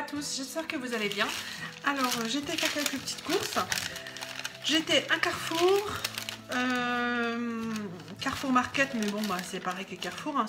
à tous, j'espère que vous allez bien. Alors, j'étais faire quelques petites courses. J'étais à Carrefour, Carrefour Market, mais bon, bah, c'est pareil que Carrefour, hein,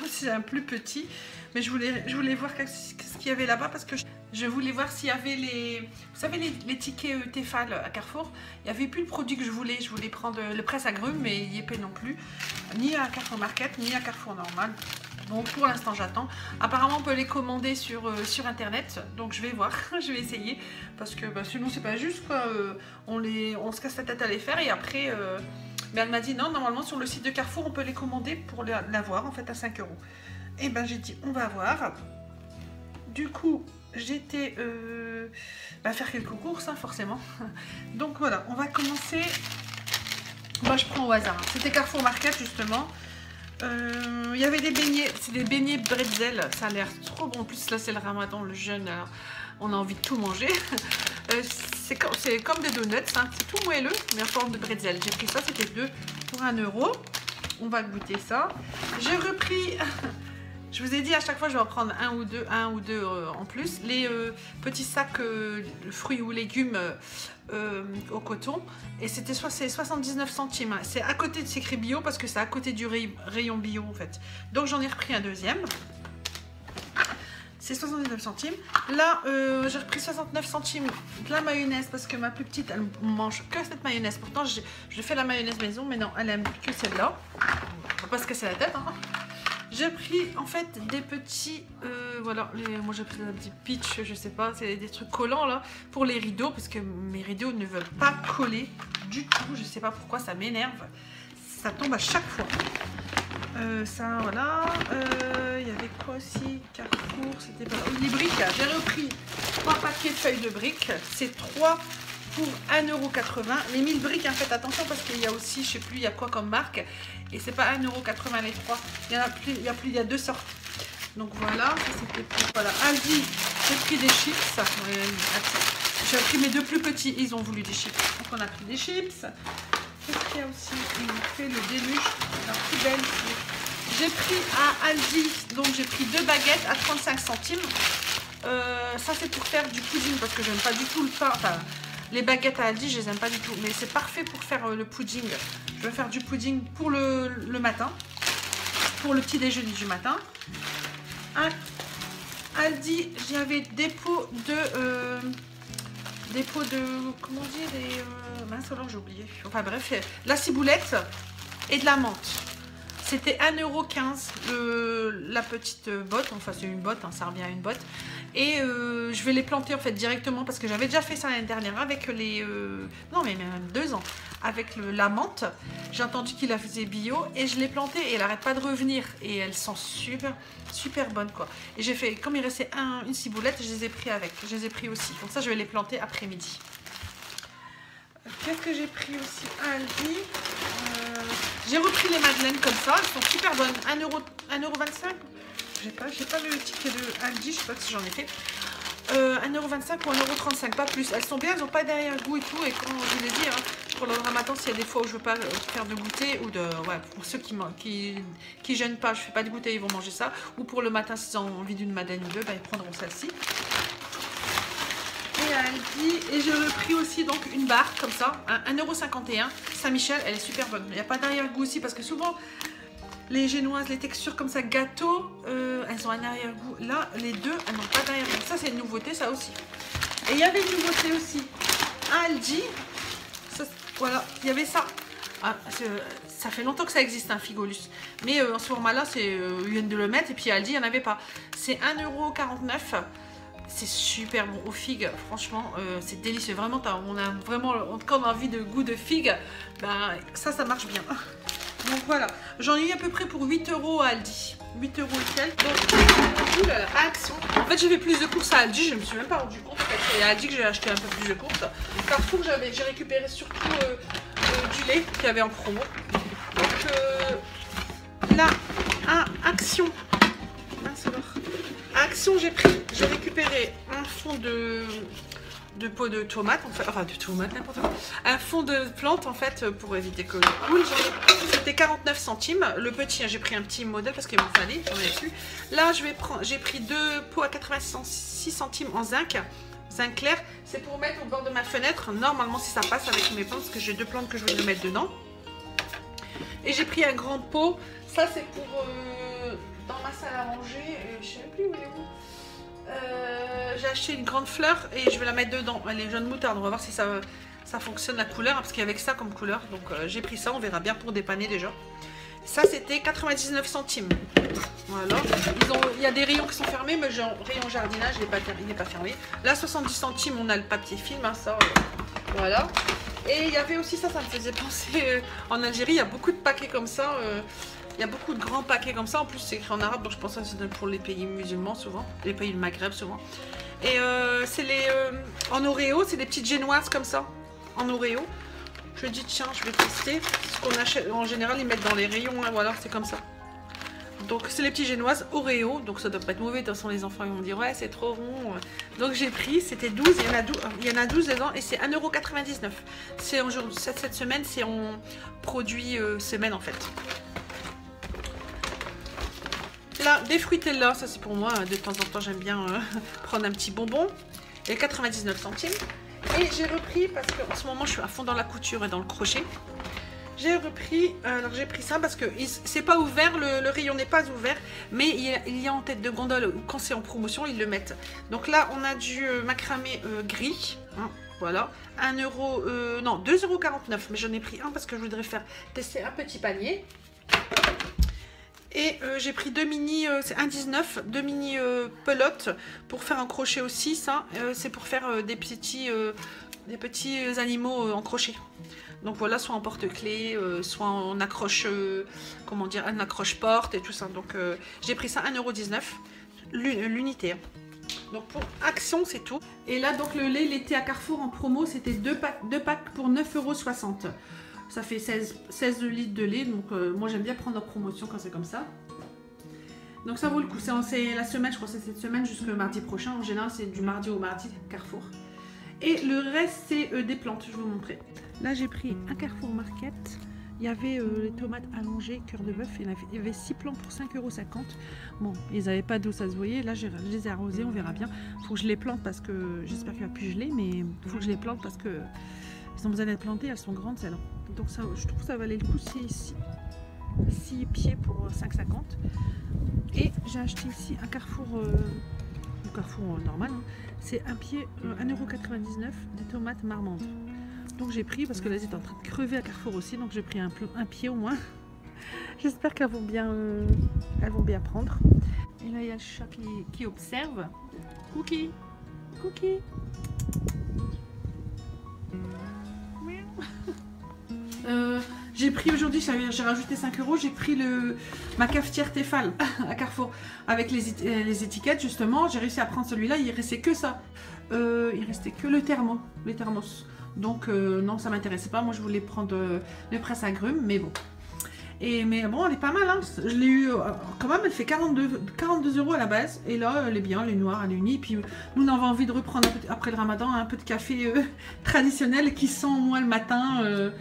c'est un plus petit. Mais je voulais voir ce qu'il y avait là-bas parce que je voulais voir s'il y avait vous savez, les tickets Tefal à Carrefour. Il n'y avait plus le produit que je voulais. Je voulais prendre le presse agrumes, mais il n'y est pas non plus. Ni à Carrefour Market, ni à Carrefour normal. Donc pour l'instant j'attends. Apparemment on peut les commander sur internet. Donc je vais voir, je vais essayer. Parce que bah, sinon c'est pas juste quoi. On se casse la tête à les faire et après... mais elle m'a dit non, normalement sur le site de Carrefour on peut les commander pour l'avoir en fait à 5 €. Et ben j'ai dit on va voir. Du coup j'étais faire quelques courses hein, forcément. Donc voilà, on va commencer. Moi je prends au hasard. C'était Carrefour Market justement. Il y avait des beignets, c'est des beignets bretzel, ça a l'air trop bon. En plus là c'est le ramadan, le jeûne, alors on a envie de tout manger. C'est comme des donuts, hein. C'est tout moelleux mais en forme de bretzel. J'ai pris ça, c'était 2 pour 1 €. On va goûter ça. J'ai repris, je vous ai dit à chaque fois je vais en prendre un ou deux en plus. Les petits sacs fruits ou légumes au coton. Et c'était 79 centimes. Hein. C'est à côté de, c'est écrit bio parce que c'est à côté du rayon bio en fait. Donc j'en ai repris un deuxième. C'est 79 centimes. Là, j'ai repris 69 centimes de la mayonnaise parce que ma plus petite, elle mange que cette mayonnaise. Pourtant, je fais la mayonnaise maison, mais non, elle aime que celle-là. On va pas se casser la tête. Hein. J'ai pris en fait des petits, voilà, moi j'ai pris un petit pitch, je sais pas, c'est des trucs collants là pour les rideaux parce que mes rideaux ne veulent pas coller du tout. Je sais pas pourquoi, ça m'énerve. Ça tombe à chaque fois. Ça, voilà. Il y avait quoi aussi? Carrefour, c'était pas... Les briques, j'ai repris 3 paquets de feuilles de briques. C'est 3 pour 1,80 €. Les 1000 briques, en fait, attention parce qu'il y a aussi, je sais plus, il y a quoi comme marque. Et c'est pas 1,80 € les 3. Il y a 2 sortes. Donc voilà, ça c'était pour... Voilà, Aldi, j'ai pris des chips. J'ai pris mes 2 plus petits, ils ont voulu des chips. Donc on a pris des chips. Qu'est-ce qu'il y a aussi? Il me fait le déluge, la poubelle. J'ai pris à Aldi, donc j'ai pris 2 baguettes à 35 centimes. Ça c'est pour faire du pudding parce que j'aime pas du tout le pain. Enfin, les baguettes à Aldi, je les aime pas du tout. Mais c'est parfait pour faire le pudding. Je vais faire du pudding pour le matin. Pour le petit déjeuner du matin. À Aldi, j'avais des pots de... comment dire, mince alors j'ai oublié. Enfin bref, la ciboulette et de la menthe. C'était 1,15 € la petite botte. Enfin c'est une botte, hein, ça revient à une botte. Et je vais les planter en fait directement parce que j'avais déjà fait ça l'année dernière avec les... non mais même 2 ans. Avec la menthe. J'ai entendu qu'il la faisait bio et je l'ai plantée et elle n'arrête pas de revenir. Et elles sont super bonnes quoi. Et j'ai fait, comme il restait une ciboulette, je les ai pris avec. Je les ai pris aussi. Donc ça je vais les planter après-midi. Qu'est-ce que j'ai pris aussi à Aldi? J'ai repris les madeleines comme ça. Elles sont super bonnes. 1,25 €. J'ai pas le ticket de Aldi. Je sais pas si j'en ai fait. 1,25 € ou 1,35 € pas plus. Elles sont bien, elles n'ont pas d'arrière-goût et tout. Et quand je vous l'ai dit, hein, pour le ramadan, s'il y a des fois où je veux pas faire de goûter ou de... Ouais, pour ceux qui gênent pas, je fais pas de goûter, ils vont manger ça. Ou pour le matin, s'ils ont envie d'une madeleine ou deux, ben, ils prendront celle-ci. Et à Aldi, et j'ai repris aussi donc une barre comme ça, 1,51 €. Saint-Michel, elle est super bonne. Il n'y a pas d'arrière-goût aussi parce que souvent... Les génoises, les textures comme ça, gâteau, elles ont un arrière-goût. Là, les deux, elles n'ont pas d'arrière-goût. Ça, c'est une nouveauté, ça aussi. Et il y avait une nouveauté aussi à Aldi. Ça, voilà, il y avait ça. Ah, ça fait longtemps que ça existe, un Figolus. Mais en ce format-là, ils viennent de le mettre. Et puis à Aldi, il n'y en avait pas. C'est 1,49 €. C'est super bon aux figues, franchement, c'est délicieux. Vraiment, on a vraiment, en tout cas, on a envie de goût de figues. Ben, ça marche bien. Donc voilà, j'en ai eu à peu près pour 8 € à Aldi. 8 € et quelques. Donc, oulala, action. En fait, j'ai fait plus de courses à Aldi, je ne me suis même pas rendu compte. C'est à Aldi que j'ai acheté un peu plus de courses. Carrefour, j'ai récupéré surtout du lait qu'il y avait en promo. Donc là, à Action. Mince alors. À Action, j'ai récupéré un fond de pot de tomate, enfin de tomate, n'importe quoi. Un fond de plante en fait pour éviter que coule. C'était 49 centimes. Le petit, j'ai pris un petit modèle parce qu'il m'en fallait, j'en ai plus. Là, j'ai pris 2 pots à 86 centimes en zinc. Zinc clair, c'est pour mettre au bord de ma fenêtre. Normalement, si ça passe avec mes plantes, parce que j'ai 2 plantes que je voudrais mettre dedans. Et j'ai pris un grand pot. Ça, c'est pour dans ma salle à manger. Je sais plus où elle est où. J'ai acheté une grande fleur et je vais la mettre dedans. Elle est jaune moutarde. On va voir si ça fonctionne la couleur, parce qu'il y avait que ça comme couleur. Donc j'ai pris ça, on verra bien pour dépanner déjà. Ça c'était 99 centimes. Voilà. Il y a des rayons qui sont fermés, mais genre rayon jardinage, il n'est pas fermé. Là 70 centimes, on a le papier film, hein, ça. Voilà. Et il y avait aussi ça me faisait penser. En Algérie, il y a beaucoup de paquets comme ça. Il y a beaucoup de grands paquets comme ça. En plus, c'est écrit en arabe, donc je pense que c'est pour les pays musulmans souvent, les pays du Maghreb souvent. Et c'est les en Oreo, c'est des petites génoises comme ça, en Oreo. Je dis tiens, je vais tester. Ce qu'on achète en général, ils mettent dans les rayons. Hein, voilà, c'est comme ça. Donc c'est les petites génoises Oreo. Donc ça doit pas être mauvais. De toute façon, les enfants ils vont me dire ouais, c'est trop rond. Donc j'ai pris, c'était 12. Il y en a 12 dedans et c'est 1,99 €. C'est cette semaine, c'est en produit semaine en fait. Là, des fruitella, ça c'est pour moi, de temps en temps j'aime bien prendre un petit bonbon, et 99 centimes. Et j'ai repris, parce qu'en ce moment je suis à fond dans la couture et dans le crochet, j'ai repris, alors j'ai pris ça parce que c'est pas ouvert, le rayon n'est pas ouvert, mais il y a en tête de gondole, quand c'est en promotion ils le mettent. Donc là on a du macramé gris, hein, voilà, 2,49 €, mais j'en ai pris un parce que je voudrais tester un petit panier. Et j'ai pris 2 mini, c'est 1,19 €, 2 mini pelotes pour faire un crochet aussi. Ça, c'est pour faire des petits animaux en crochet. Donc voilà, soit en porte-clés, soit en accroche, comment dire, un accroche-porte et tout ça. Donc j'ai pris ça 1,19 € l'unité. Donc pour Action, c'est tout. Et là, donc le lait, il était à Carrefour en promo, c'était 2 packs pour 9,60 €. Ça fait 16 litres de lait, donc moi j'aime bien prendre en promotion quand c'est comme ça. Donc ça vaut le coup, c'est la semaine, je crois que c'est cette semaine jusqu'au mardi prochain. En général c'est du mardi au mardi Carrefour. Et le reste c'est des plantes, je vais vous montrer. Là j'ai pris un Carrefour Market. Il y avait les tomates allongées, cœur de bœuf, il y avait 6 plants pour 5,50 €. Bon, ils n'avaient pas d'eau, ça se voyait. Là je les ai arrosés, on verra bien. Il faut que je les plante parce que, j'espère qu'il va plus geler, mais il faut que je les plante parce que ils ont besoin d'être plantées, elles sont grandes celles-là. Donc ça, je trouve que ça valait le coup, 6 pieds pour 5,50 €. Et j'ai acheté ici un Carrefour, normal, hein. C'est un pied, 1,99 € des tomates marmandes. Donc j'ai pris, parce que là j'étais en train de crever à Carrefour aussi, donc j'ai pris un pied au moins. J'espère qu'elles vont bien prendre. Et là il y a le chat qui observe. Cookie, Cookie. J'ai pris aujourd'hui, j'ai rajouté 5 €, j'ai pris ma cafetière Tefal à Carrefour avec les étiquettes justement. J'ai réussi à prendre celui-là, il restait que ça. Il restait que les thermos. Donc non, ça m'intéressait pas. Moi je voulais prendre le presse-agrumes, mais bon. Mais bon, elle est pas mal, hein. Je l'ai eu quand même, elle fait 42 € à la base. Et là, elle est bien, elle est noire, elle est unie. Puis nous, on avait envie de reprendre après le ramadan un peu de café traditionnel qui sent au moins le matin.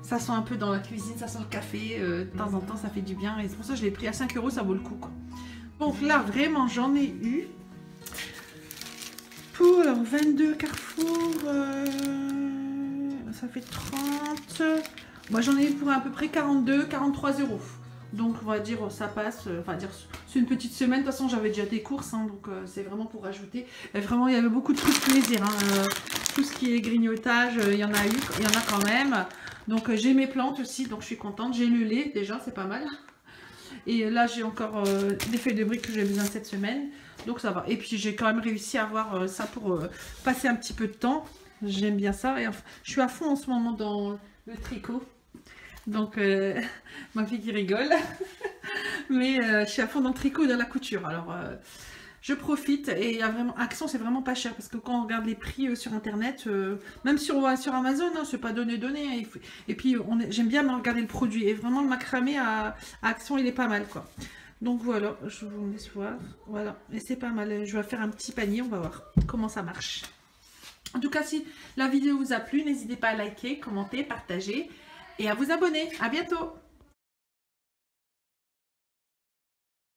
Ça sent un peu dans la cuisine, ça sent le café. De temps en temps, ça fait du bien. Et c'est pour ça que je l'ai pris à 5 €, ça vaut le coup, quoi. Donc là, vraiment, j'en ai eu pour 22 Carrefour. Ça fait 30. Moi j'en ai eu pour à peu près 43 €. Donc on va dire ça passe, enfin dire c'est une petite semaine, de toute façon j'avais déjà des courses, hein, donc c'est vraiment pour rajouter. Et vraiment il y avait beaucoup de trucs plaisir, hein. Tout ce qui est grignotage, il y en a quand même. Donc j'ai mes plantes aussi, donc je suis contente. J'ai le lait déjà, c'est pas mal. Et là j'ai encore des feuilles de briques que j'ai besoin cette semaine, donc ça va. Et puis j'ai quand même réussi à avoir ça pour passer un petit peu de temps. J'aime bien ça. Et enfin, je suis à fond en ce moment dans le tricot. Donc, ma fille qui rigole. Mais je suis à fond dans le tricot et dans la couture. Alors, je profite. Et il y a vraiment... Action, c'est vraiment pas cher. Parce que quand on regarde les prix sur Internet, même si on va sur Amazon, hein, c'est pas donné. Hein, et puis, j'aime bien regarder le produit. Et vraiment, le macramé à Action, il est pas mal, quoi. Donc, voilà. Je vous laisse voir. Voilà. Et c'est pas mal. Je vais faire un petit panier. On va voir comment ça marche. En tout cas, si la vidéo vous a plu, n'hésitez pas à liker, commenter, partager et à vous abonner. À bientôt!